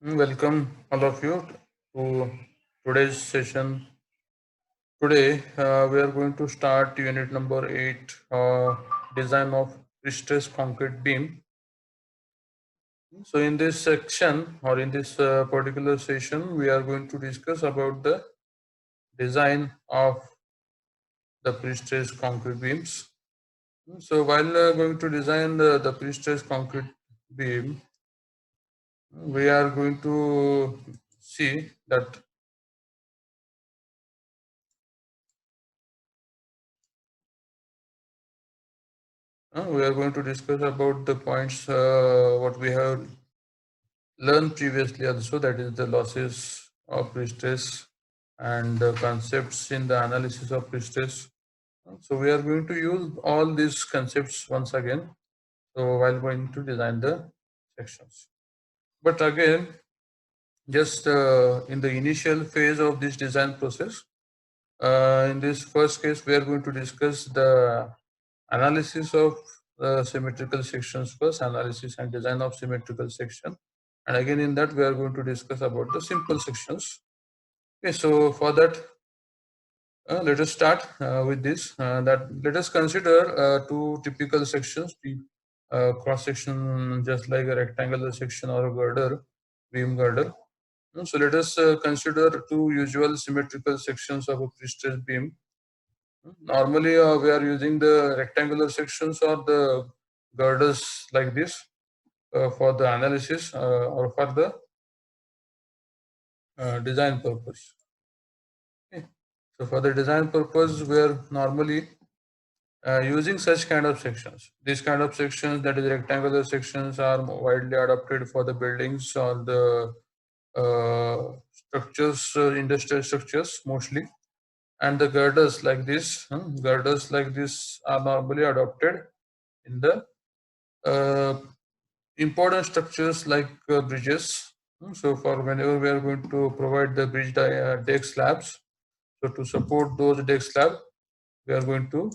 Welcome all of you to today's session. Today we are going to start unit number 8, design of pre-stressed concrete beam. So in this section or in this particular session, we are going to discuss about the design of the pre-stressed concrete beams. So while going to design the pre-stressed concrete beam, we are going to see that we are going to discuss about the points what we have learned previously also, that is the losses of pre-stress and the concepts in the analysis of pre-stress. So we are going to use all these concepts once again. So while going to design the sections. But again, just in the initial phase of this design process, in this first case, we are going to discuss the analysis of symmetrical sections first, analysis and design of symmetrical section. And again, in that, we are going to discuss about the simple sections. Okay, so for that, let us start with this. That let us consider two typical sections, cross section, just like a rectangular section or a girder, beam girder. So let us consider two usual symmetrical sections of a pre-stressed beam. Normally, we are using the rectangular sections or the girders like this for the analysis or for the design purpose. Okay. So for the design purpose, we are normally using such kind of sections. These kind of sections, that is rectangular sections, are widely adopted for the buildings or the structures, industrial structures mostly. And the girders like this are normally adopted in the important structures like bridges. So for whenever we are going to provide the bridge deck slabs, so to support those deck slab, we are going to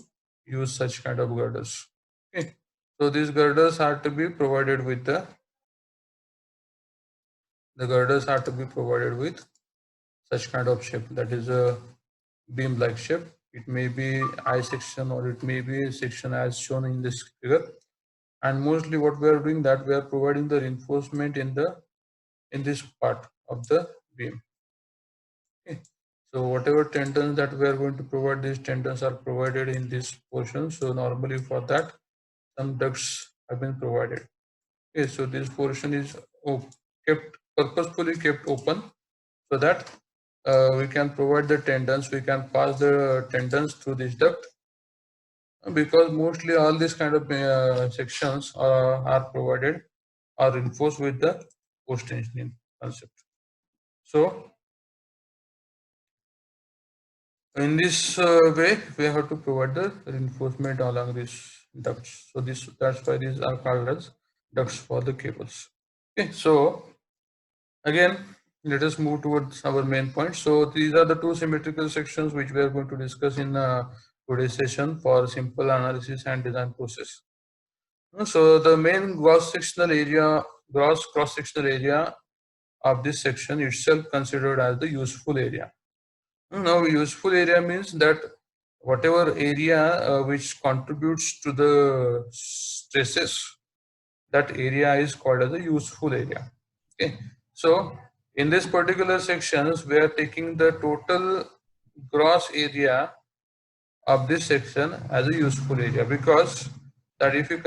use such kind of girders. Okay. So these girders are to be provided with the girders are to be provided with such kind of shape, that is a beam like shape. It may be I section or it may be a section as shown in this figure. And mostly what we are doing, that we are providing the reinforcement in this part of the beam. Okay. So whatever tendons that we are going to provide, these tendons are provided in this portion. So normally for that, some ducts have been provided. Okay, so this portion is kept purposefully kept open so that we can provide the tendons, we can pass the tendons through this duct, because mostly all these kind of sections are provided or reinforced with the post tensioning concept. So in this way, we have to provide the reinforcement along these ducts. So that's why these are called as ducts for the cables. Okay, so again, let us move towards our main point. So these are the two symmetrical sections which we are going to discuss in today's session for simple analysis and design process. So the main gross cross-sectional area of this section itself considered as the useful area. Now, useful area means that whatever area which contributes to the stresses, that area is called as a useful area. Okay. So in this particular sections, we are taking the total gross area of this section as a useful area, because that if you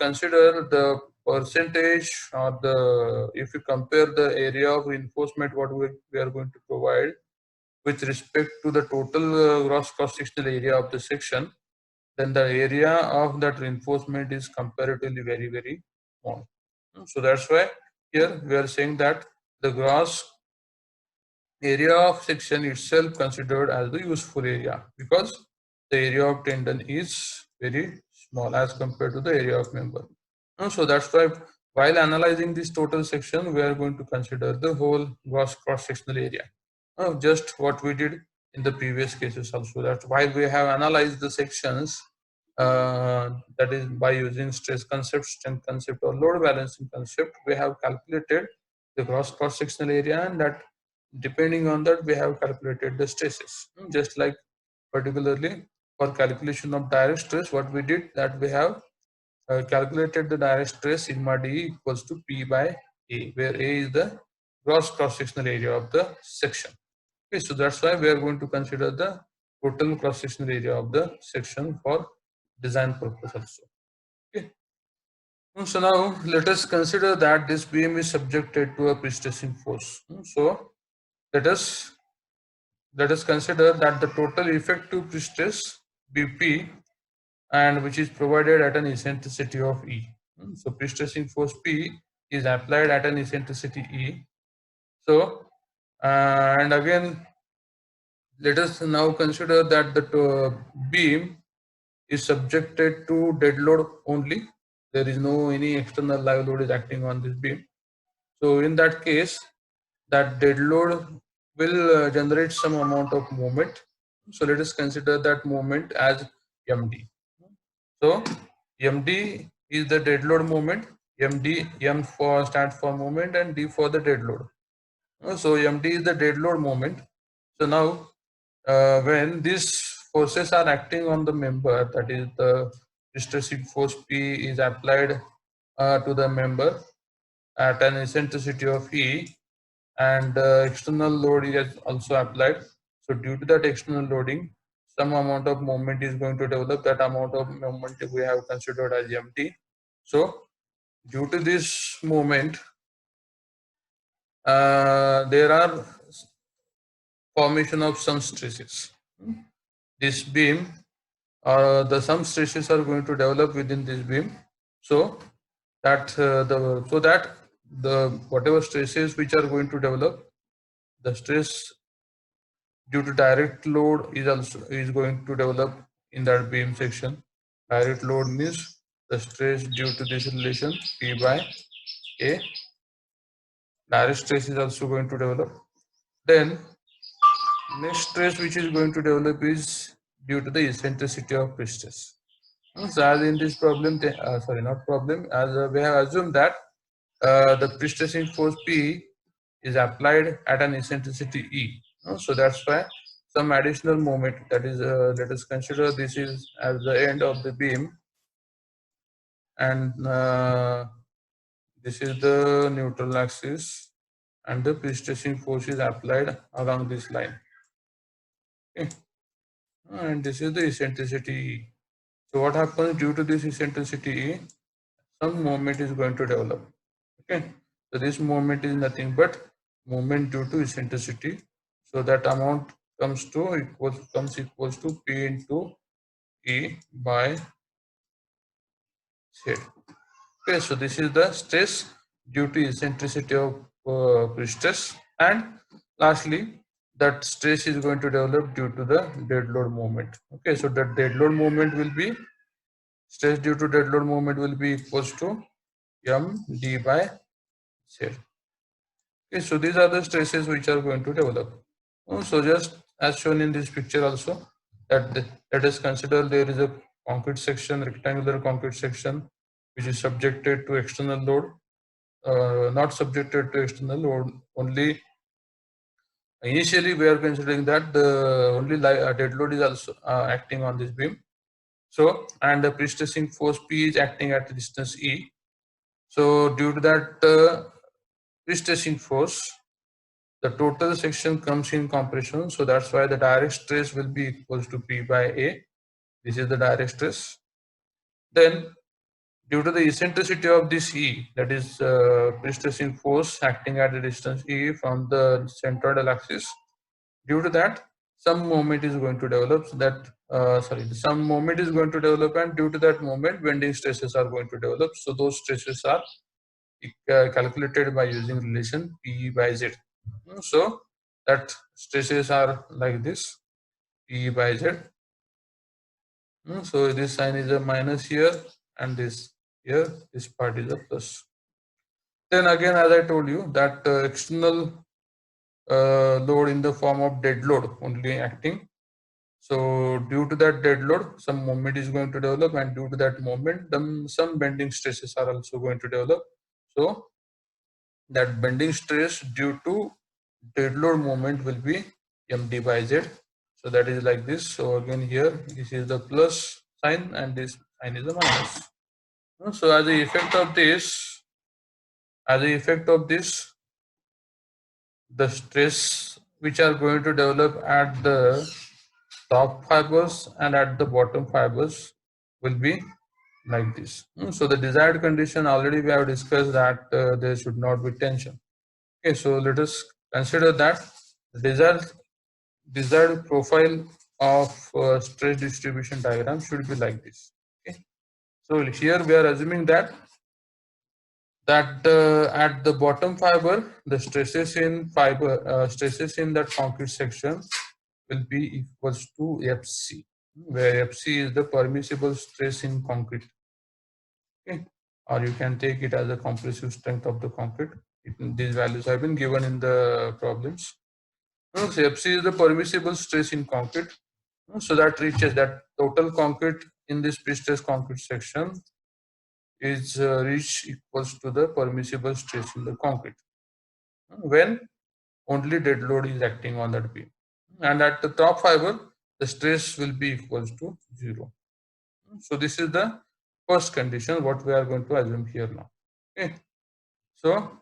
consider the percentage or the if you compare the area of reinforcement what we are going to provide with respect to the total gross cross-sectional area of the section, then the area of that reinforcement is comparatively very, very small. So that's why here we are saying that the gross area of section itself considered as the useful area, because the area of tendon is very small as compared to the area of member. So that's why while analyzing this total section, we are going to consider the whole gross cross-sectional area. Just what we did in the previous cases also, that while we have analyzed the sections, that is by using stress concept, strength concept or load balancing concept, we have calculated the gross cross-sectional area, and that depending on that we have calculated the stresses. Just like particularly for calculation of direct stress, what we did that we have calculated the direct stress sigma d equals to P by A, where A is the gross cross-sectional area of the section. Okay, so that's why we are going to consider the total cross-sectional area of the section for design purpose also. Okay. So now let us consider that this beam is subjected to a pre-stressing force. So let us consider that the total effective pre-stress BP, and which is provided at an eccentricity of E. So pre-stressing force P is applied at an eccentricity E. So and again let us now consider that the beam is subjected to dead load only. There is no any external live load is acting on this beam. So in that case, that dead load will generate some amount of moment. So let us consider that moment as MD. So MD is the dead load moment. MD, M for stands for moment and D for the dead load. So MD is the dead load moment. So now when these forces are acting on the member, that is the stressing force P is applied to the member at an eccentricity of E, and external load is also applied. So due to that external loading, some amount of moment is going to develop. That amount of moment we have considered as MT. So due to this moment, there are formation of some stresses. This beam, some stresses are going to develop within this beam. So that the whatever stresses which are going to develop, the stress due to direct load is going to develop in that beam section. Direct load means the stress due to this relation P by A. Direct stress is also going to develop. Then next stress which is going to develop is due to the eccentricity of pre-stress. So as in this problem, not problem, as we have assumed that the pre-stressing force P is applied at an eccentricity E. So that's why some additional moment, that is, let us consider this is at the end of the beam, and this is the neutral axis, and the pre-stressing force is applied along this line. Okay. And this is the eccentricity E. So what happens due to this eccentricity E? Some moment is going to develop. Okay, so this moment is nothing but moment due to eccentricity. So that amount comes equals to P into E by Z. Okay, so this is the stress due to eccentricity of pre-stress, and lastly that stress is going to develop due to the dead load moment. Okay, so the dead load moment will be stress due to dead load moment will be equals to M D by Z. Okay, so these are the stresses which are going to develop. So just as shown in this picture also, that let us consider there is a concrete section, rectangular concrete section, which is subjected to external load, not subjected to external load only. Initially, we are considering that the only dead load is also acting on this beam. So, and the pre-stressing force P is acting at the distance E. So, due to that pre-stressing force, the total section comes in compression. So that's why the direct stress will be equals to P by A. This is the direct stress. Then due to the eccentricity of this E, that is pre-stressing force acting at the distance E from the centroidal axis, due to that some moment is going to develop. So that some moment is going to develop, and due to that moment bending stresses are going to develop. So those stresses are calculated by using relation P by Z. So that stresses are like this, P by Z. So this sign is a minus here, and this here, this part is a plus. Then again, as I told you, that external load in the form of dead load only acting. So due to that dead load, some moment is going to develop, and due to that moment, some bending stresses are also going to develop. So that bending stress due to dead load moment will be md by z. So that is like this. So again here this is the plus sign and this sign is the minus. So as a effect of this, the stress which are going to develop at the top fibers and at the bottom fibers will be like this. So the desired condition already we have discussed that there should not be tension. Okay, so let us consider that the desired profile of stress distribution diagram should be like this. Okay, so here we are assuming that at the bottom fiber the stresses in that concrete section will be equals to Fc, where Fc is the permissible stress in concrete. Okay, or you can take it as a compressive strength of the concrete. These values have been given in the problems. So Fc is the permissible stress in concrete. So that reaches that total concrete in this pre-stress concrete section is reach equals to the permissible stress in the concrete when only dead load is acting on that beam. And at the top fiber, the stress will be equals to 0. So this is the first condition what we are going to assume here now. Okay. So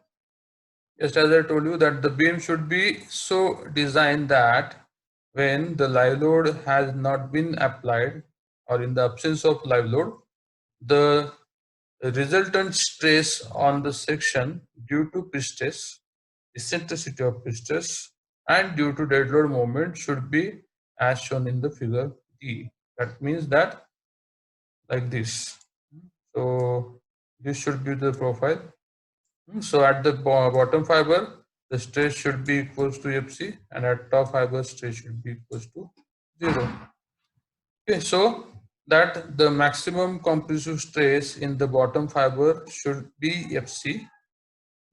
just as I told you that the beam should be so designed that when the live load has not been applied or in the absence of live load, the resultant stress on the section due to pre-stress, eccentricity of pre-stress, and due to dead load moment should be as shown in the figure D. That means that like this. So this should be the profile. So at the bottom fiber, the stress should be equals to Fc, and at top fiber, stress should be equals to 0. Okay, so that the maximum compressive stress in the bottom fiber should be Fc,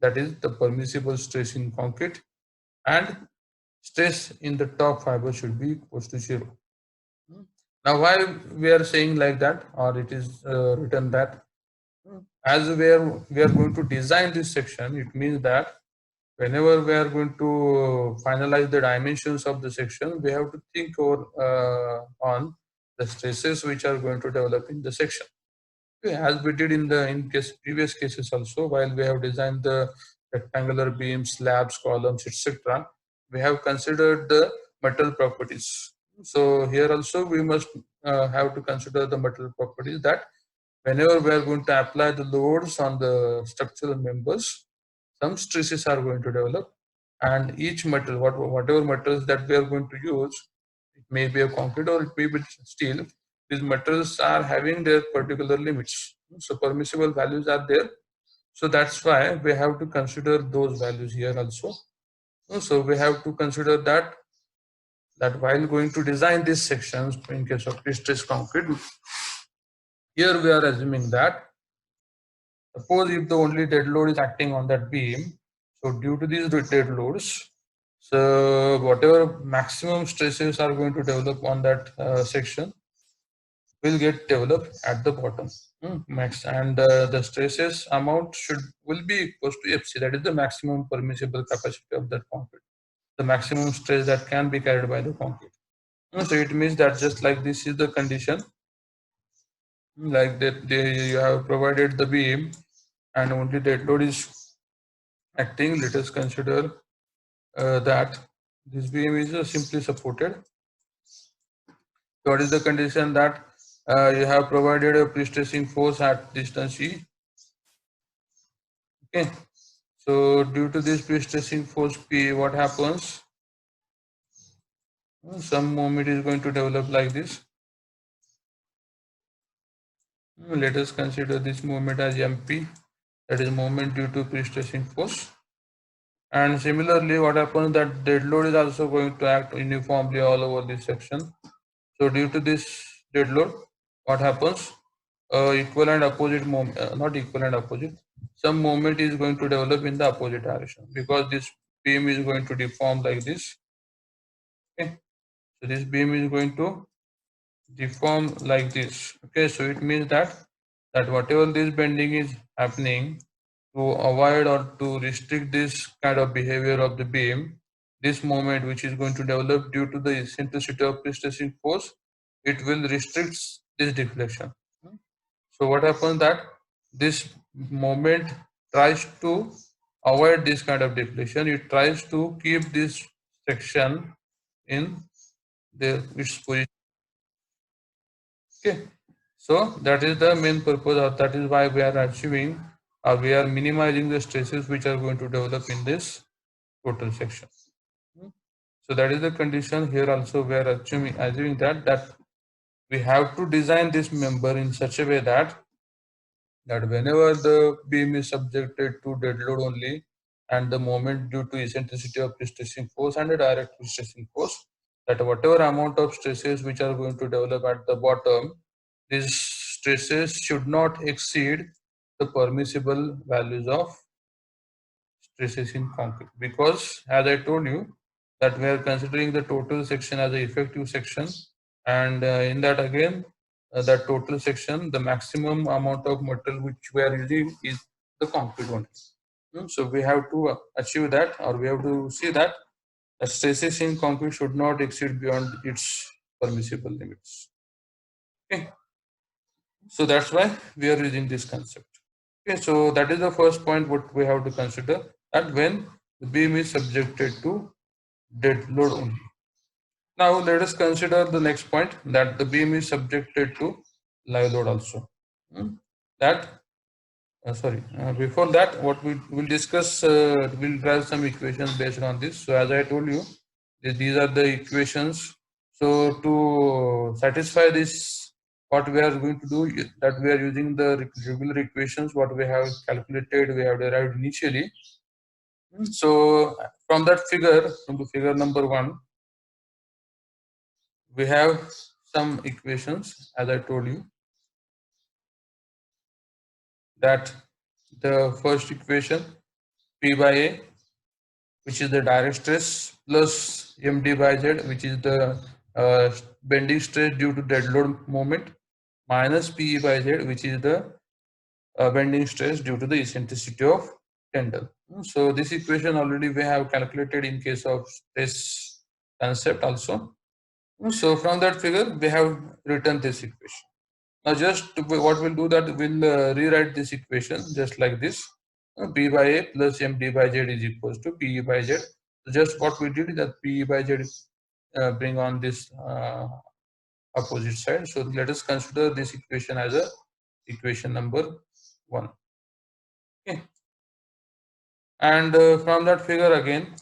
that is the permissible stress in concrete, and stress in the top fiber should be equals to 0. Now why we are saying like that, or it is written that as we are going to design this section, it means that whenever we are going to finalize the dimensions of the section, we have to think on the stresses which are going to develop in the section. Okay, as we did in the previous cases also, while we have designed the rectangular beams, slabs, columns, etc., we have considered the metal properties. So here also we must have to consider the metal properties, that whenever we are going to apply the loads on the structural members, some stresses are going to develop, and each metal, whatever metals that we are going to use, it may be a concrete or it may be steel, these metals are having their particular limits. So permissible values are there. So that's why we have to consider those values here also. So we have to consider that while going to design these sections in case of pre-stress concrete, here we are assuming that suppose if the only dead load is acting on that beam, so due to these dead loads, so whatever maximum stresses are going to develop on that section will get developed at the bottom. Max, and the stresses amount will be equals to Fc, that is the maximum permissible capacity of that concrete, the maximum stress that can be carried by the concrete. So it means that just like this is the condition, like that you have provided the beam and only dead load is acting. Let us consider that this beam is simply supported. So what is the condition? That you have provided a pre-stressing force at distance E. Okay, so due to this pre-stressing force P, what happens? Some moment is going to develop like this. Let us consider this moment as MP, that is moment due to pre-stressing force. And similarly, what happens, that dead load is also going to act uniformly all over this section. So due to this dead load, what happens? Equal and opposite moment, not equal and opposite, some moment is going to develop in the opposite direction, because this beam is going to deform like this. Okay, so this beam is going to deform like this. Okay, so it means that whatever this bending is happening to avoid or to restrict this kind of behavior of the beam, this moment which is going to develop due to the eccentricity of pre-stressing force, it will restrict this deflection. So what happens that this moment tries to avoid this kind of deflection. It tries to keep this section in its position. Okay. So that is the main purpose, or that is why we are achieving or we are minimizing the stresses which are going to develop in this total section. So that is the condition here. Also, we are assuming that we have to design this member in such a way that whenever the beam is subjected to dead load only, and the moment due to eccentricity of pre-stressing force and a direct pre-stressing force, that whatever amount of stresses which are going to develop at the bottom, these stresses should not exceed the permissible values of stresses in concrete. Because as I told you that we are considering the total section as an effective section, and in that again that total section, the maximum amount of material which we are using is the concrete one. So we have to achieve that, or we have to see that the stresses in concrete should not exceed beyond its permissible limits. Okay, so that's why we are using this concept. Okay, so that is the first point what we have to consider, that when the beam is subjected to dead load only. Now let us consider the next point, that the beam is subjected to live load also. That before that, what we will discuss, we'll drive some equations based on this. So as I told you, these are the equations. So to satisfy this, what we are going to do is that we are using the regular equations what we have calculated, we have derived initially. So from that figure, from the figure number 1, we have some equations, as I told you, that the first equation, P by A, which is the direct stress, plus md by z, which is the bending stress due to dead load moment, minus Pe by z, which is the bending stress due to the eccentricity of tendon. So this equation already we have calculated in case of stress concept also. So from that figure we have written this equation. Now just what we'll do, that we'll rewrite this equation just like this. P by A plus md by z is equals to Pe by z. So just what we did is that Pe by z bring on this opposite side. So let us consider this equation as a equation number 1. Okay. And from that figure again,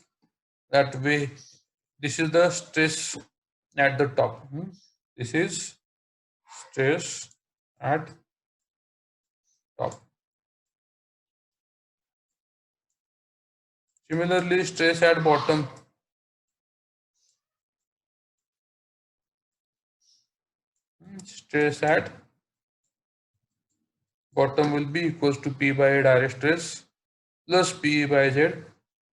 that way, this is the stress at the top. This is stress at top. Similarly, stress at bottom. Stress at bottom will be equals to P by direct stress plus Pe by Z,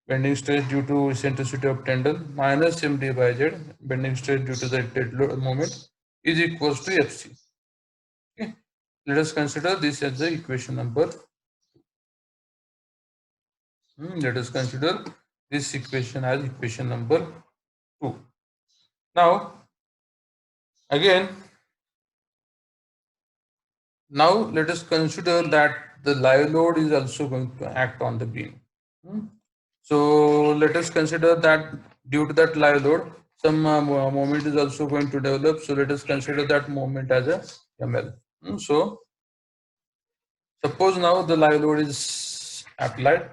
bending stress due to eccentricity of tendon, minus md by Z, bending stress due to the dead load moment, is equals to Fc. Okay. Let us consider this as the equation number. Let us consider this equation as equation number 2. Now, again, now let us consider that the live load is also going to act on the beam. So let us consider that due to that live load, some moment is also going to develop. So let us consider that moment as a ML. So suppose now the live load is applied.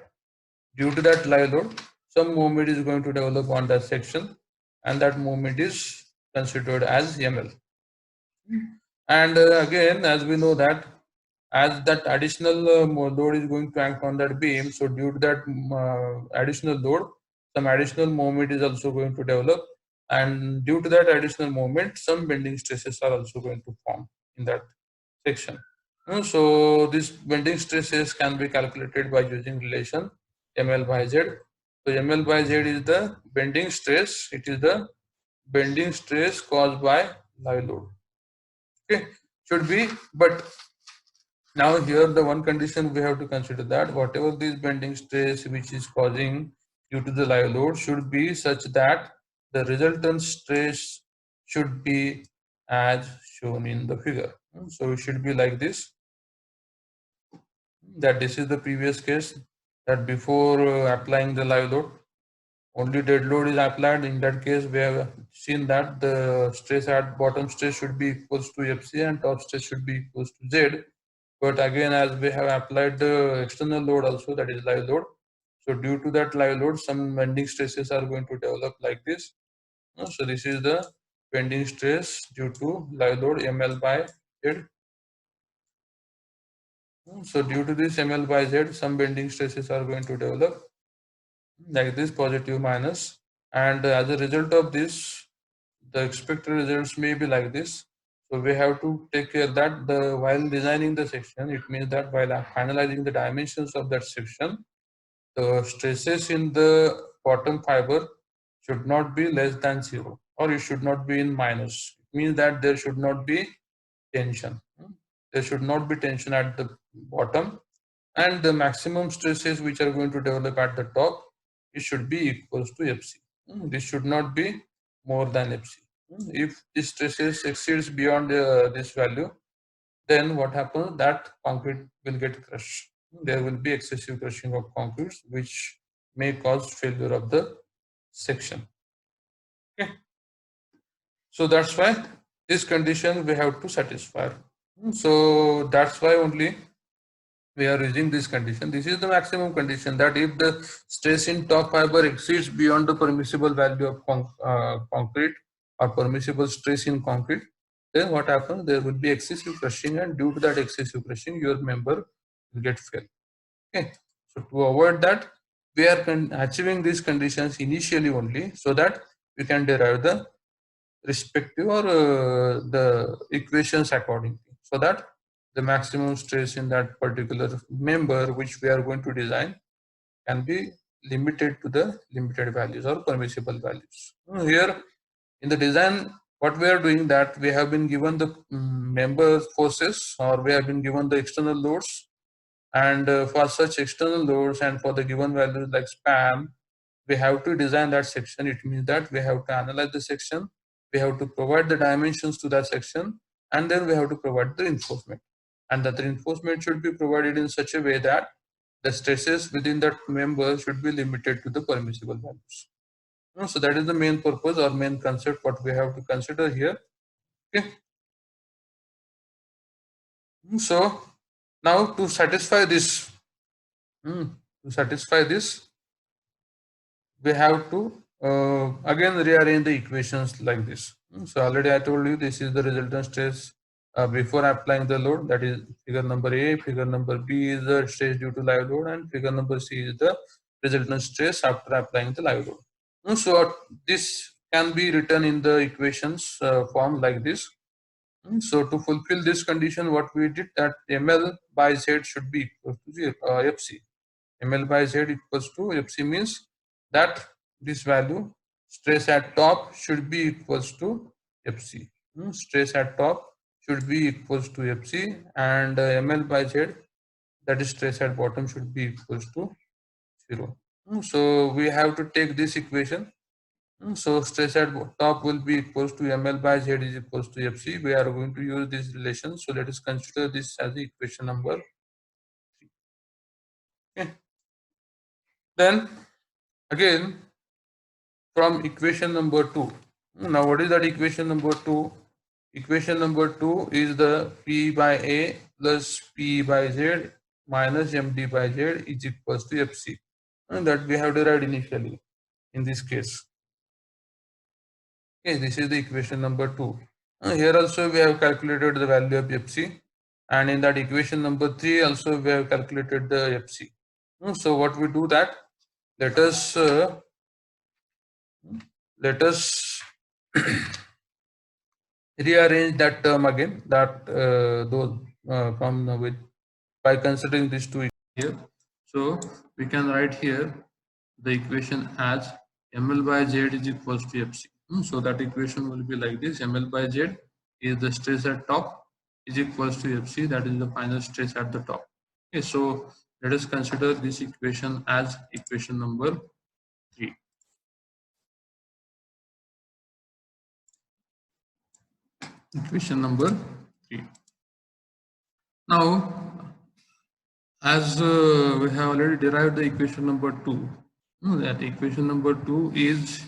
Due to that live load, some moment is going to develop on that section, and that moment is considered as ML. And again, as we know that as that additional load is going to act on that beam, so due to that additional load, some additional moment is also going to develop, and due to that additional moment, some bending stresses are also going to form in that section. So these bending stresses can be calculated by using relation ml by z. So ml by z is the bending stress. It is the bending stress caused by live load. Okay, should be, but Now here the one condition we have to consider, that whatever this bending stress which is causing due to the live load should be such that the resultant stress should be as shown in the figure. So it should be like this, that this is the previous case, that before applying the live load, only dead load is applied. In that case, we have seen that the stress at bottom stress should be equals to Fc and top stress should be equals to Z. But again, as we have applied the external load also, that is live load, so due to that live load, some bending stresses are going to develop like this. So this is the bending stress due to live load ml by Z. So due to this ml by Z, some bending stresses are going to develop like this, positive minus, and as a result of this, the expected results may be like this. So we have to take care that while designing the section, it means that while finalizing the dimensions of that section, the stresses in the bottom fiber should not be less than 0, or it should not be in minus. It means that there should not be tension. There should not be tension at the bottom, and the maximum stresses which are going to develop at the top, it should be equals to Fc. This should not be more than Fc. If this stresses exceeds beyond this value, then what happens, that concrete will get crushed. There will be excessive crushing of concrete, which may cause failure of the section. Okay. So that's why this condition we have to satisfy. So that's why only we are using this condition. This is the maximum condition, that if the stress in top fiber exceeds beyond the permissible value of concrete, or permissible stress in concrete, then what happens, there will be excessive crushing, and due to that excessive crushing, your member will get failed. Okay, so to avoid that, we are achieving these conditions initially only, so that we can derive the respective or the equations accordingly, so that the maximum stress in that particular member which we are going to design can be limited to the limited values or permissible values. Here in the design, what we are doing, that we have been given the member forces, or we have been given the external loads, and for such external loads and for the given values like span, we have to design that section. It means that we have to analyze the section, we have to provide the dimensions to that section, and then we have to provide the reinforcement. And that reinforcement should be provided in such a way that the stresses within that member should be limited to the permissible values. So that is the main purpose or main concept what we have to consider here. Okay. So now to satisfy this, we have to again rearrange the equations like this. So already I told you this is the resultant stress before applying the load, that is figure number A. Figure number B is the stress due to live load, and figure number C is the resultant stress after applying the live load. So this can be written in the equations form like this. So to fulfill this condition, what we did, that ml by z should be equal to Fc. ml by z equals to Fc means that this value, stress at top, should be equals to Fc. Stress at top should be equals to Fc, and ml by z, that is stress at bottom, should be equals to 0. So we have to take this equation. So stress at top will be equals to ml by z is equals to Fc. We are going to use this relation. So let us consider this as the equation number 3. Okay. Then again, from equation number 2. Now what is that equation number 2? Equation number 2 is the P by A plus P by Z minus MD by Z is equals to Fc. And that we have derived initially in this case. Okay, this is the equation number 2. Here also we have calculated the value of Fc, and in that equation number 3 also we have calculated the Fc. So what we do, that let us rearrange that term again, that those from with, by considering these two here. So we can write here the equation as ml by z is equals to Fc. So that equation will be like this: ml by z is the stress at top, is equals to Fc, that is the final stress at the top. Okay, so let us consider this equation as equation number 3. Equation number 3. Now, as we have already derived the equation number 2, that equation number 2 is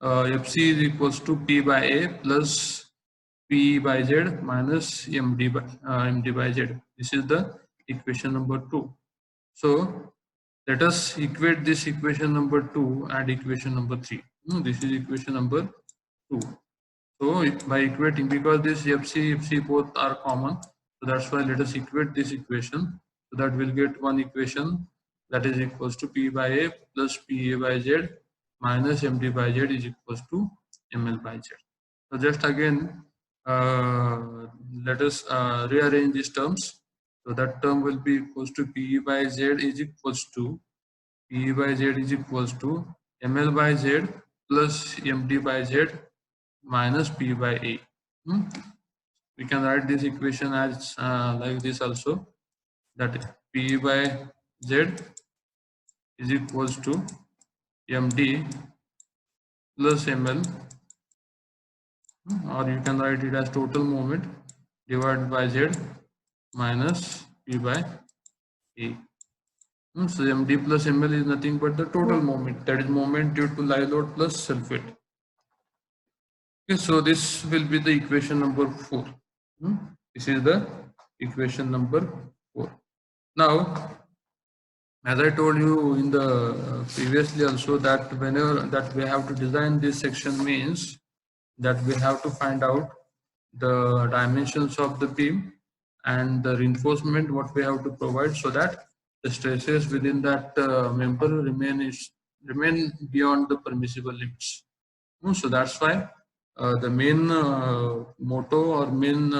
Fc is equals to P by A plus P by Z minus MD by Z. This is the equation number 2. So let us equate this equation number 2 and equation number 3. This is equation number 2. So by equating, because this Fc both are common, so that's why let us equate this equation, so that we'll get one equation that is equals to P by A plus PA by Z minus MD by Z is equals to ML by Z. So just again let us rearrange these terms. So that term will be equals to P by Z is equals to P by Z is equals to ML by Z plus MD by Z minus P by A. We can write this equation as like this also, that P by Z is equals to MD plus ML, or you can write it as total moment divided by Z minus P by A. So MD plus ML is nothing but the total moment, that is moment due to live load plus self weight. Okay, so this will be the equation number 4. This is the equation number 4. Now, as I told you in the previously also, that whenever that we have to design this section means that we have to find out the dimensions of the beam and the reinforcement what we have to provide, so that the stresses within that member remain beyond the permissible limits. So that's why the main motto or main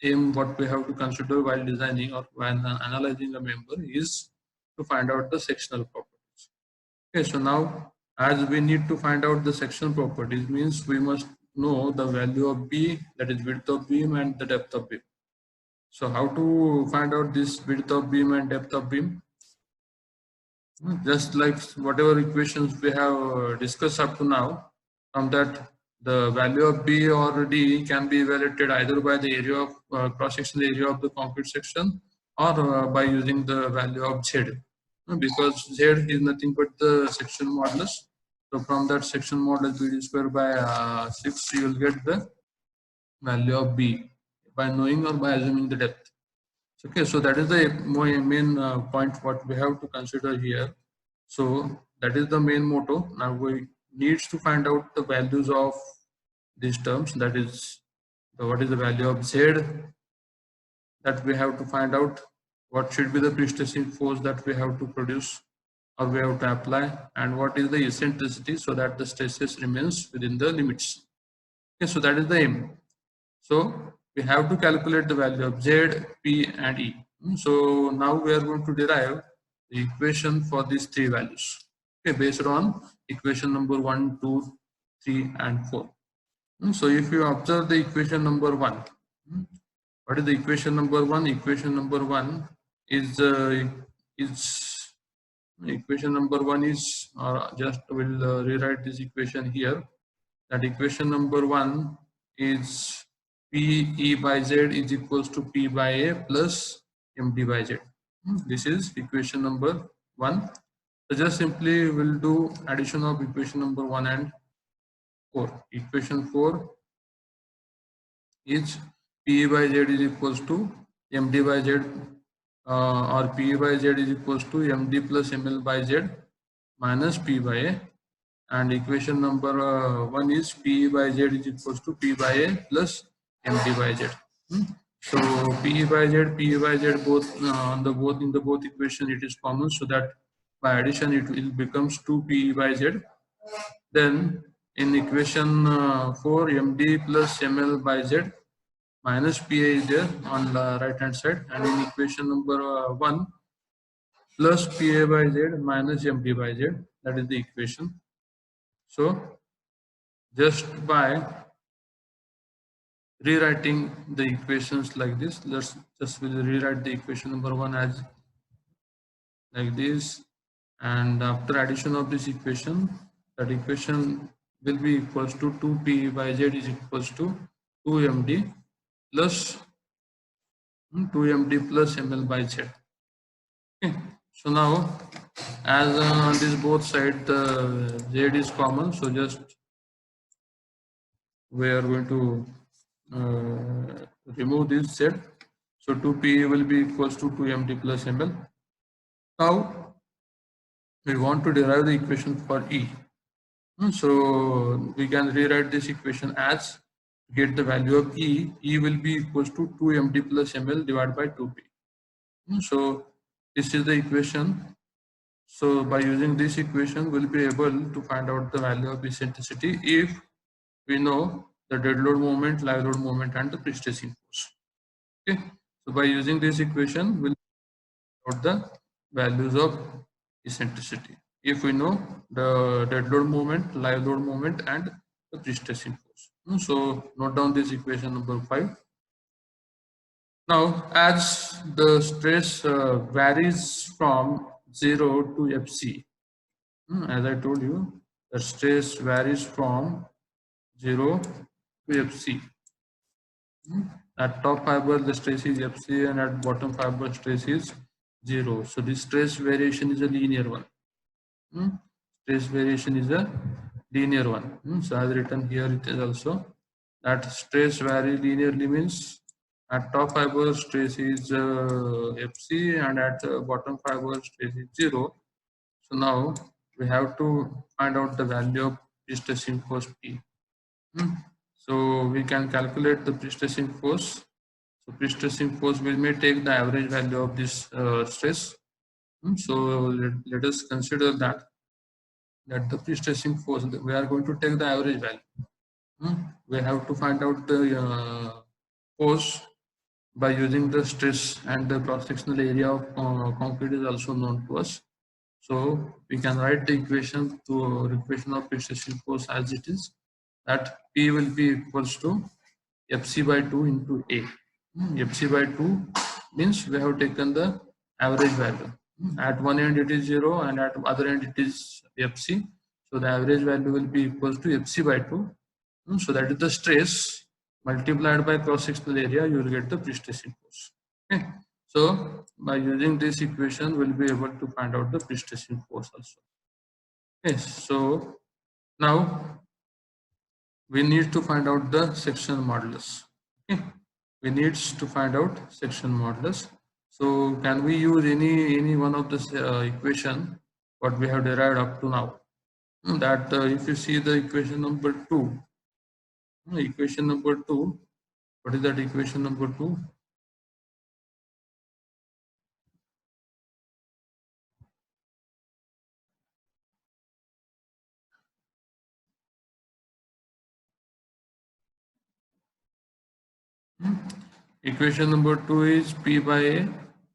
aim what we have to consider while designing or when analyzing a member is to find out the sectional properties. Okay, so now as we need to find out the sectional properties, means we must know the value of B, that is width of beam and the depth of beam. So how to find out this width of beam and depth of beam? Just like whatever equations we have discussed up to now, from that the value of B or D can be evaluated either by the area of cross-sectional area of the concrete section, or by using the value of Z, because Z is nothing but the section modulus. So from that section modulus BD square by 6, you will get the value of B by knowing or by assuming the depth. Okay, so that is the main point what we have to consider here. So that is the main motto. Now we need to find out the values of these terms, that is what is the value of Z, that we have to find out what should be the pre-stressing force that we have to produce or we have to apply, and what is the eccentricity, so that the stresses remains within the limits. Okay, so that is the aim. So we have to calculate the value of Z, P and E. So now we are going to derive the equation for these 3 values, okay, based on equation number 1, 2, 3 and 4. So if you observe the equation number 1, what is the equation number 1? Equation number 1 is equation number 1 is, just will rewrite this equation here, that equation number 1 is PE by Z is equals to P by A plus MD by Z. This is equation number 1. So just simply we'll do addition of equation number 1 and 4. Equation 4 is PE by Z is equals to MD by Z, or PE by Z is equals to MD plus ML by Z minus P by A. And equation number 1 is P by Z is equals to P by A plus MD by Z. So P by Z both in the both equation it is common, so that by addition it will becomes 2 P by Z. Then in equation 4, MD plus ML by Z minus PA is there on the right hand side, and in equation number 1 plus PA by Z minus MD by Z, that is the equation. So just by rewriting the equations like this. Let's just will rewrite the equation number 1 as like this, and after addition of this equation, that equation will be equals to 2p by z is equals to 2md plus 2md plus ml by z. Okay. So now, as on this both side the z is common, so just we are going to remove this z. So 2p will be equals to 2md plus ml. Now we want to derive the equation for E. So we can rewrite this equation as, to get the value of E, E will be equals to 2md plus ml divided by 2p. So this is the equation. So by using this equation, we'll be able to find out the value of eccentricity if we know the dead load moment, live load moment, and the pre-stressing force. Okay. So by using this equation, we'll find out the values of eccentricity if we know the dead load moment, live load moment, and the pre-stressing force. So note down this equation number 5. Now, as the stress varies from 0 to Fc, as I told you, the stress varies from 0 to Fc. At top fiber, the stress is Fc, and at bottom fiber, stress is 0. So this stress variation is a linear one. Stress variation is a linear one. So as written here, it is also that stress vary linearly means at top fiber stress is Fc, and at bottom fiber stress is 0. So now we have to find out the value of pre-stressing force P. So we can calculate the pre-stressing force. So pre-stressing force, we may take the average value of this stress. So let us consider that the pre-stressing force, we are going to take the average value. We have to find out the force by using the stress, and the cross-sectional area of concrete is also known to us. So we can write the equation of pre-stressing force as it is, that P will be equals to Fc by 2 into A. Fc by 2 means we have taken the average value. At one end it is 0, and at other end it is Fc. So the average value will be equals to Fc by 2. So that is the stress multiplied by cross-sectional area, you will get the pre-stressing force. Okay. So by using this equation, we'll be able to find out the pre-stressing force also. Okay. So now we need to find out the section modulus. Okay. We need to find out section modulus. So can we use any one of this equation what we have derived up to now? That if you see the equation number 2, equation number 2, what is that equation number 2? Equation number 2 is P by A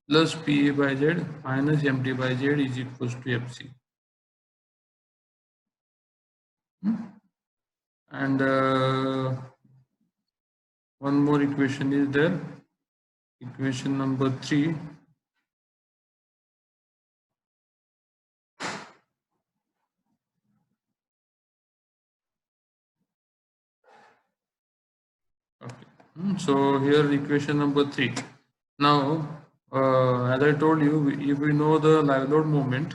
plus PA by Z minus MT by Z is equals to Fc. And one more equation is there, equation number 3. Okay. So here equation number 3. Now, as I told you, if we know the live load moment,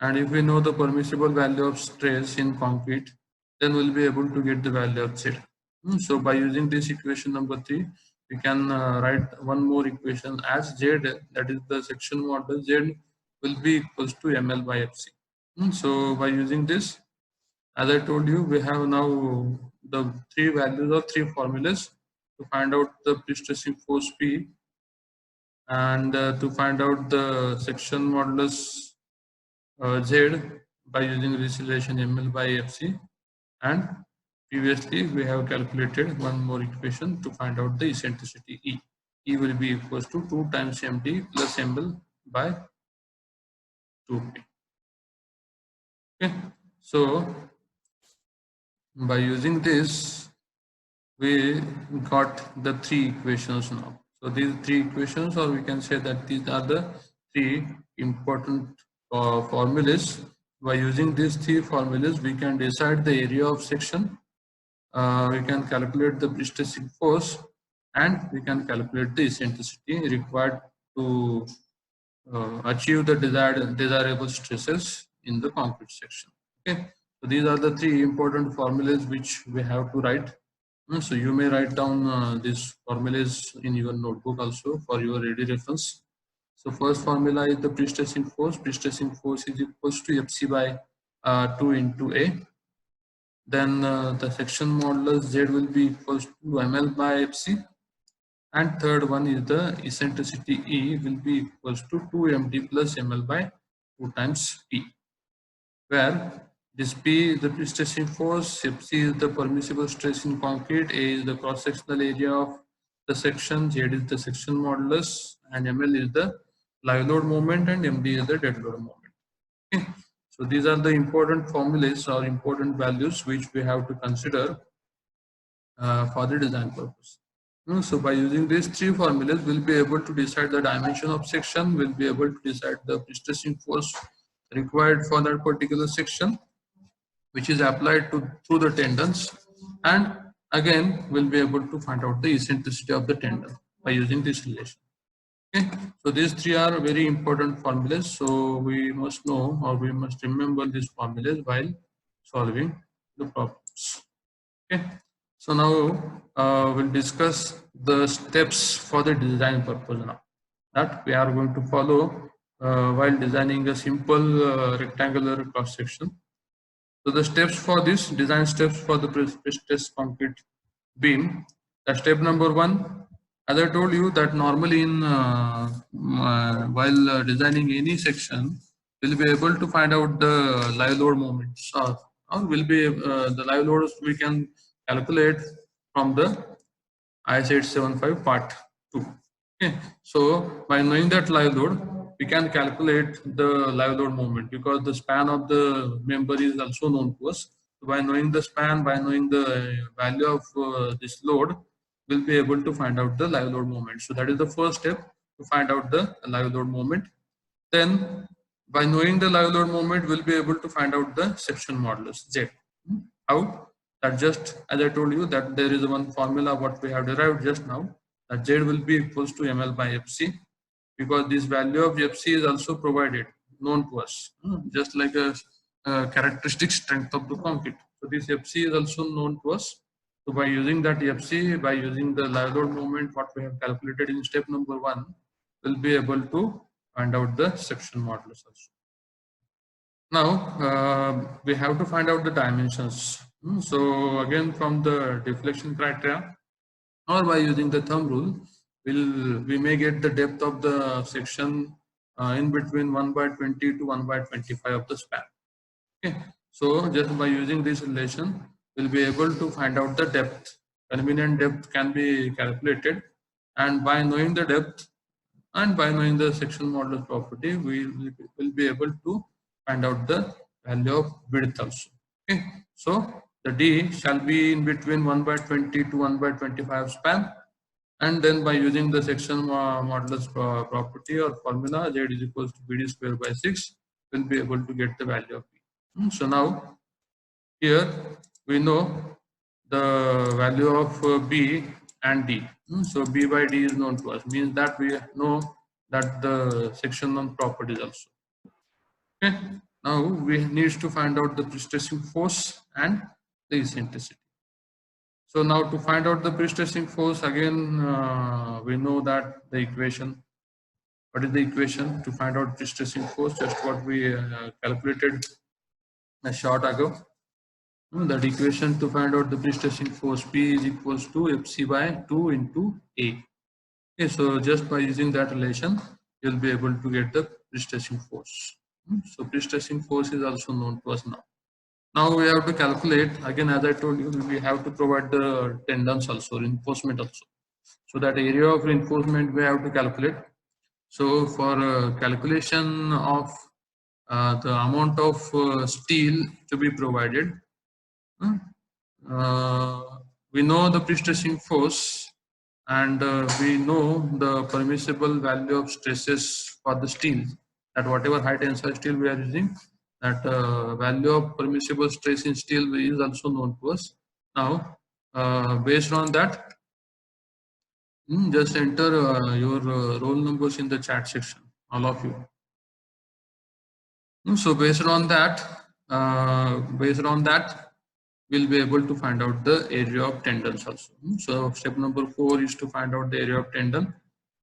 and if we know the permissible value of stress in concrete, then we'll be able to get the value of Z. So by using this equation number 3, we can write one more equation as Z, that is the section model Z will be equals to ml by Fc. So by using this, as I told you, we have now the three values or three formulas to find out the pre-stressing force P, and to find out the section modulus Z by using this relation ml by Fc, and previously we have calculated one more equation to find out the eccentricity E. E will be equals to 2 times md plus ml by 2p. Okay. So by using this, we got the three equations now. So these three equations, or we can say that these are the three important formulas. By using these three formulas, we can decide the area of section, we can calculate the pre-stressing force, and we can calculate the eccentricity required to achieve the desirable stresses in the concrete section. Okay, so these are the three important formulas which we have to write. So you may write down these formulas in your notebook also for your ready reference. So first formula is the pre-stressing force. Pre-stressing force is equals to Fc by 2 into A. Then the section modulus Z will be equals to ml by Fc. And third one is the eccentricity E will be equals to 2md plus ml by 2 times P, where this P is the pre-stressing force, Fc is the permissible stress in concrete, A is the cross-sectional area of the section, Z is the section modulus, and ml is the live load moment, and md is the dead load moment. Okay. So these are the important formulas or important values which we have to consider for the design purpose. So by using these three formulas, we'll be able to decide the dimension of section, we'll be able to decide the pre-stressing force required for that particular section, which is applied to through the tendons, and again we'll be able to find out the eccentricity of the tendon by using this relation. Okay, so these three are very important formulas, so we must know or we must remember these formulas while solving the problems. Okay, so now we'll discuss the steps for the design purpose now that we are going to follow while designing a simple rectangular cross section. So the steps for this design steps for the pre-stressed concrete beam. The step number one, as I told you that normally in while designing any section, we'll be able to find out the live load moments, or will be the live loads we can calculate from the IS 875 part 2. Okay. So by knowing that live load, we can calculate the live load moment because the span of the member is also known to us. So by knowing the span, by knowing the value of this load, we'll be able to find out the live load moment. So that is the first step, to find out the live load moment. Then by knowing the live load moment, we'll be able to find out the section modulus Z. How? That just as I told you that there is one formula what we have derived just now, that Z will be equals to ml by Fc, because this value of Fc is also provided, known to us, just like a characteristic strength of the concrete. So this Fc is also known to us. So by using that Fc, by using the live load moment what we have calculated in step number 1, we'll be able to find out the section modulus also. Now we have to find out the dimensions. So again, from the deflection criteria or by using the thumb rule, we may get the depth of the section in between 1/20 to 1/25 of the span. Okay, so just by using this relation, we'll be able to find out the depth. Convenient depth can be calculated, and by knowing the depth and by knowing the section modulus property, we will be able to find out the value of width also. Okay, so the D shall be in between 1/20 to 1/25 span, and then by using the section modulus property or formula, Z is equals to BD square by 6, we'll be able to get the value of B. So now here we know the value of B and D. So B by D is known to us, means that we know that the section on properties also. Okay. Now we need to find out the pre-stressing force and the eccentricity. So now to find out the pre-stressing force, again we know that the equation. What is the equation to find out pre-stressing force? Just what we calculated a short ago. That equation to find out the pre-stressing force, P is equals to Fc by 2 into A. Okay, so just by using that relation, you'll be able to get the pre-stressing force. So pre-stressing force is also known to us now. Now we have to calculate, again as I told you, we have to provide the tendons also, reinforcement also. So that area of reinforcement we have to calculate. So for calculation of the amount of steel to be provided, we know the pre-stressing force, and we know the permissible value of stresses for the steel, that whatever high tensile steel we are using, that value of permissible stress in steel is also known to us. Now, based on that, just enter your roll numbers in the chat section, all of you. So based on that, we'll be able to find out the area of tendons also. So step number 4 is to find out the area of tendon.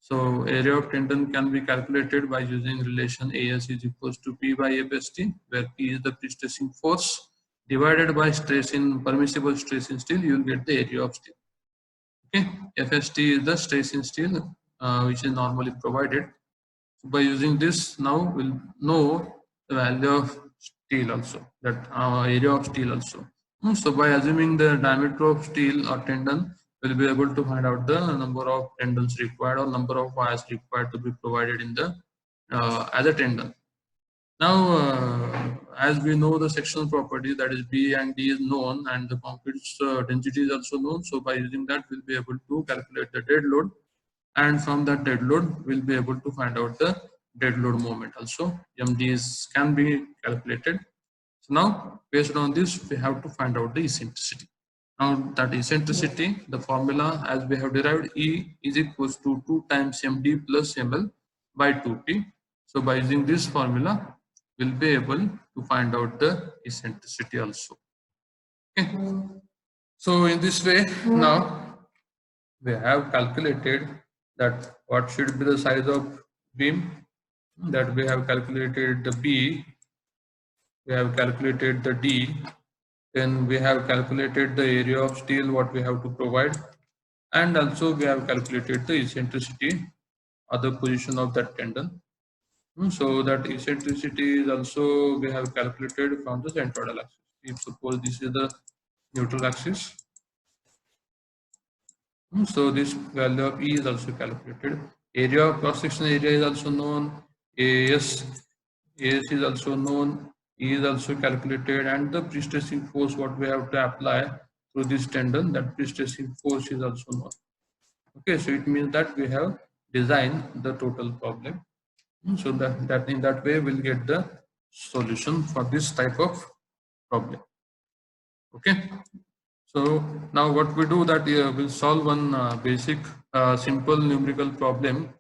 So area of tendon can be calculated by using relation AS is equals to P by FST, where P is the pre-stressing force divided by stress in permissible stress in steel. You will get the area of steel. Okay, FST is the stress in steel, which is normally provided. So by using this, now we'll know the value of steel also, that area of steel also. So by assuming the diameter of steel or tendon, we'll be able to find out the number of tendons required or number of wires required to be provided in the as a tendon. Now, as we know the sectional property, that is B and D is known, and the concrete density is also known. So by using that, we'll be able to calculate the dead load, and from that dead load, we'll be able to find out the dead load moment also. MDs can be calculated. So now, based on this, we have to find out the eccentricity. Now that eccentricity, the formula as we have derived, E is equals to 2 times MD plus ML by 2P. So by using this formula, we'll be able to find out the eccentricity also. Okay. So in this way, now we have calculated that what should be the size of beam, that we have calculated the B, we have calculated the D, then we have calculated the area of steel what we have to provide, and also we have calculated the eccentricity or the position of that tendon. So that eccentricity is also we have calculated from the centroidal axis. If suppose this is the neutral axis, so this value of E is also calculated. Area of cross-sectional area is also known. AS is also known. E is also calculated, and the pre-stressing force what we have to apply through this tendon, that pre-stressing force is also known. Okay, so it means that we have designed the total problem. So that in that way we'll get the solution for this type of problem. Okay. So now what we do that we'll solve one basic simple numerical problem